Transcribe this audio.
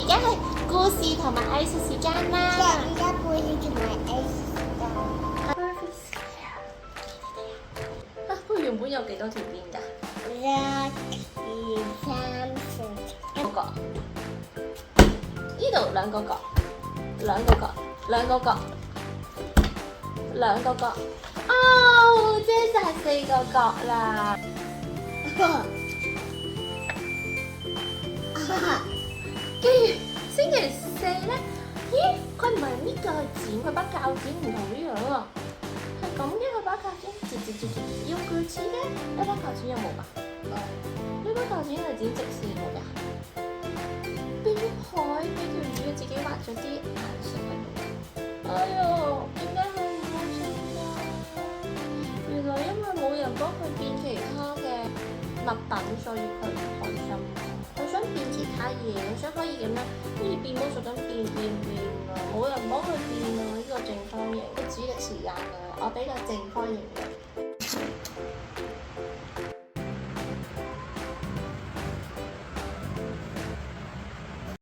而家係故事同埋藝術時間啦。而家故事同埋藝術時間。啊，佢原本有幾多條邊㗎？ 1、2、3、4。一個角。呢度兩個角，兩個角，兩個角，兩個角。哦，即係4個角啦。跟住星期4咧，咦？佢唔係搣鉸剪，佢把鉸剪唔同呢樣啊，係咁嘅。佢把鉸剪截，要鋸齒嘅。呢把鉸剪有冇㗎？呢把鉸剪係剪直線㗎。變咗海，俾條魚自己畫咗啲顏色喺度。哎呀，點解佢唔開心㗎？原來因為冇人幫佢變其他嘅物品，所以佢唔開心。佢想變其他嘢，想可以咁樣好似變魔術咁變啊！冇人幫佢變啊！呢個正方形，都指嘅時間啊！我俾個正方形嘅。